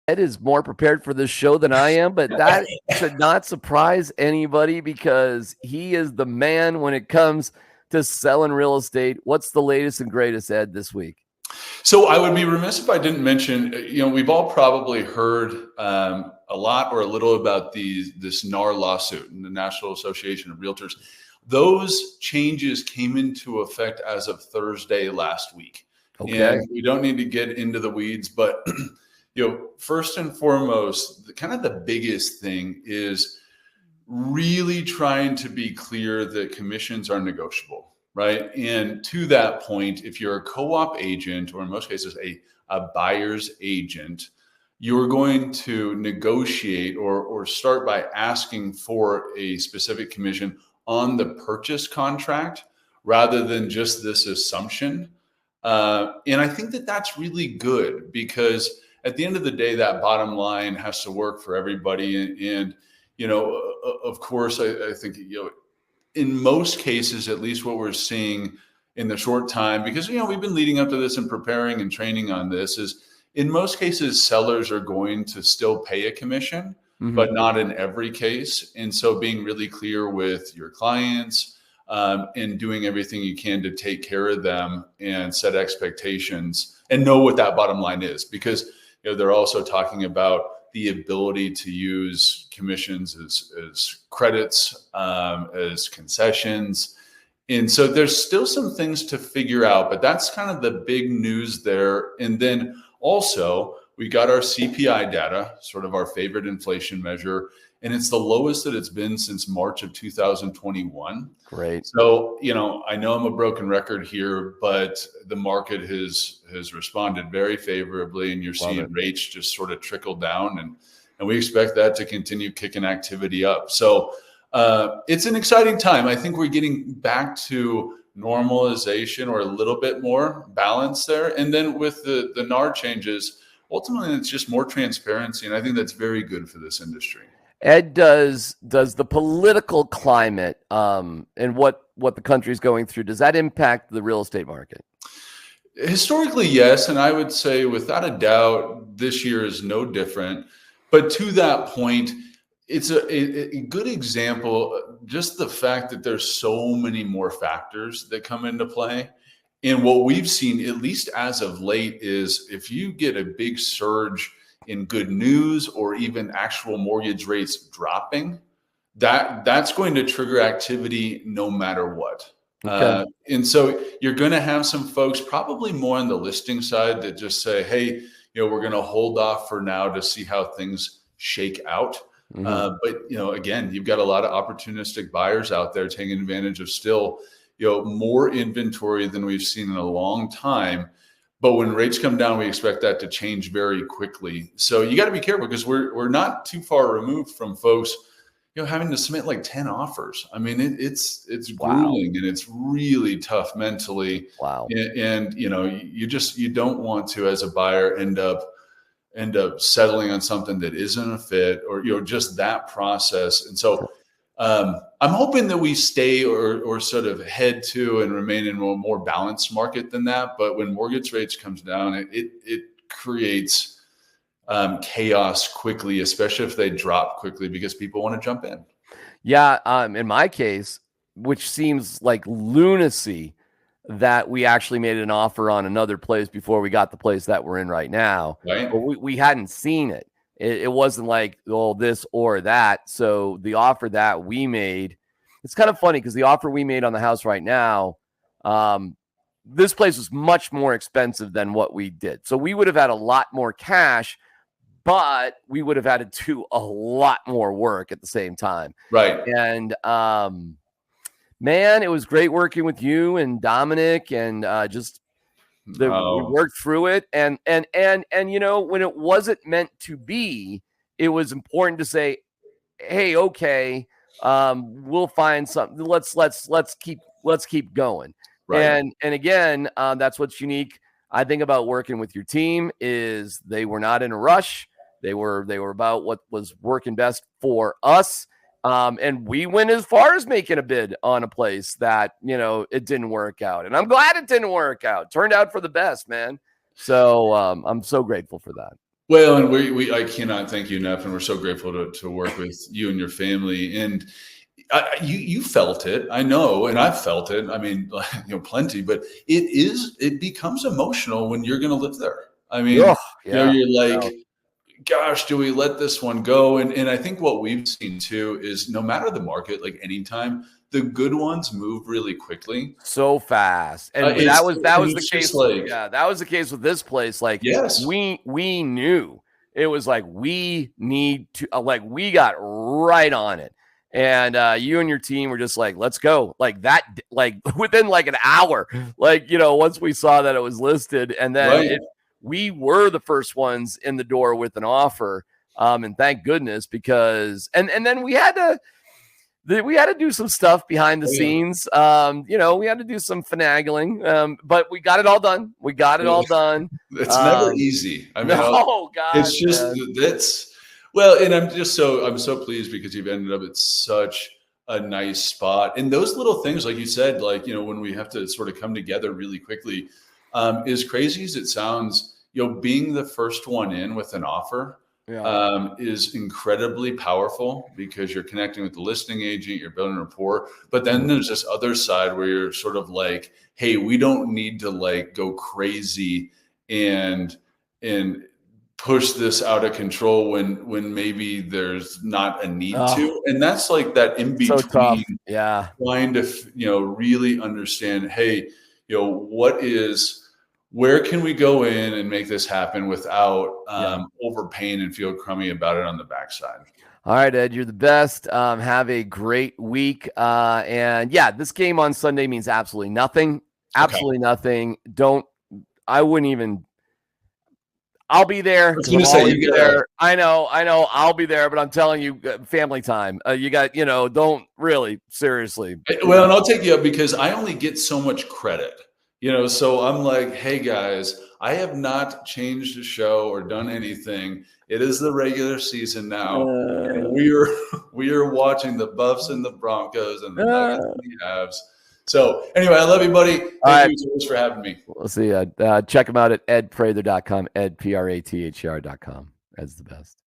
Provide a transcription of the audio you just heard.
Ed is more prepared for this show than I am, but that should not surprise anybody because he is the man when it comes to selling real estate. What's the latest and greatest, Ed, this week? So I would be remiss if I didn't mention, we've all probably heard a lot or a little about this NAR lawsuit and the National Association of Realtors. Those changes came into effect as of Thursday last week. Okay. And we don't need to get into the weeds, but first and foremost, the biggest thing is really trying to be clear that commissions are negotiable. Right. And to that point, if you're a co-op agent, or in most cases, a buyer's agent, you're going to negotiate or start by asking for a specific commission on the purchase contract rather than just this assumption. And I think that that's really good because at the end of the day, that bottom line has to work for everybody. And of course, I think, in most cases, at least what we're seeing in the short time, because, we've been leading up to this and preparing and training on this, is in most cases, sellers are going to still pay a commission, but not in every case. And so being really clear with your clients and doing everything you can to take care of them and set expectations and know what that bottom line is, because they're also talking about the ability to use commissions as credits, as concessions. And so there's still some things to figure out, but that's kind of the big news there. And then also we got our CPI data, sort of our favorite inflation measure, and it's the lowest that it's been since March of 2021. Great. So, I know I'm a broken record here, but the market has responded very favorably, and you're seeing rates just sort of trickle down, and we expect that to continue kicking activity up. So it's an exciting time. I think we're getting back to normalization or a little bit more balance there. And then with the NAR changes, ultimately it's just more transparency, and I think that's very good for this industry. Ed, does the political climate and what the country is going through, does that impact the real estate market? Historically, yes. And I would say without a doubt, this year is no different. But to that point, it's a good example, just the fact that there's so many more factors that come into play. And what we've seen, at least as of late, is if you get a big surge in good news or even actual mortgage rates dropping, that's going to trigger activity no matter what. Okay. And so you're going to have some folks probably more on the listing side that just say, hey, we're going to hold off for now to see how things shake out. But, again, you've got a lot of opportunistic buyers out there taking advantage of still, more inventory than we've seen in a long time. But when rates come down, we expect that to change very quickly. So you got to be careful because we're not too far removed from folks, having to submit like 10 offers. I mean, it's grueling and it's really tough mentally. Wow. And you don't want to, as a buyer, end up settling on something that isn't a fit, or just that process. And so I'm hoping that we stay or sort of head to and remain in a more balanced market than that. But when mortgage rates comes down, it creates chaos quickly, especially if they drop quickly because people want to jump in. Yeah. In my case, which seems like lunacy, that we actually made an offer on another place before we got the place that we're in right now. Right. But we hadn't seen it. It wasn't like, this or that. So the offer that we made, it's kind of funny because the offer we made on the house right now, this place was much more expensive than what we did. So we would have had a lot more cash, but we would have had to do a lot more work at the same time. Right. And, man, it was great working with you and Dominic, and we worked through it. And when it wasn't meant to be, it was important to say, hey, okay, we'll find something. Let's keep going. Right. And again, that's what's unique, I think, about working with your team is they were not in a rush. They were about what was working best for us. And we went as far as making a bid on a place that, it didn't work out. And I'm glad it didn't work out. Turned out for the best, man. So I'm so grateful for that. Well, and I cannot thank you enough, and we're so grateful to work with you and your family. And you felt it, I know, and I've felt it. I mean, plenty. But it becomes emotional when you're going to live there. I mean, you're like, gosh, do we let this one go? And I think what we've seen too is no matter the market, like anytime, the good ones move really quickly, so fast. And that was the case. That was the case with this place. Like, yes, we knew it was like, we need to, we got right on it. And you and your team were just like, let's go. Like that, like within like an hour, like, once we saw that it was listed, and then we were the first ones in the door with an offer. And thank goodness, because, and then we had to do some stuff behind the scenes. We had to do some finagling, but we got it all done. It's never easy. I mean, God, it's just, that's, well, and I'm so pleased because you've ended up at such a nice spot. And those little things, like you said, like, when we have to sort of come together really quickly, as crazy as it sounds, being the first one in with an offer is incredibly powerful, because you're connecting with the listing agent, you're building rapport. But then there's this other side where you're sort of like, hey, we don't need to like go crazy and push this out of control when maybe there's not a need to. And that's like that in between. So tough. Trying to really understand, hey, where can we go in and make this happen without overpaying and feel crummy about it on the backside? All right, Ed, you're the best. Have a great week. And this game on Sunday means absolutely nothing. Absolutely nothing. I'll be there. I was going to say, you there. I know. I'll be there, but I'm telling you, family time. You got, don't really, seriously. Well, and I'll take you up because I only get so much credit. So I'm like, hey guys, I have not changed the show or done anything. It is the regular season now. And we are watching the Buffs and the Broncos and the Nuggets and the Avs. So anyway, I love you, buddy. Thank you so much for having me. We'll see you. Check him out at edprather.com, edprather.com. Ed's the best.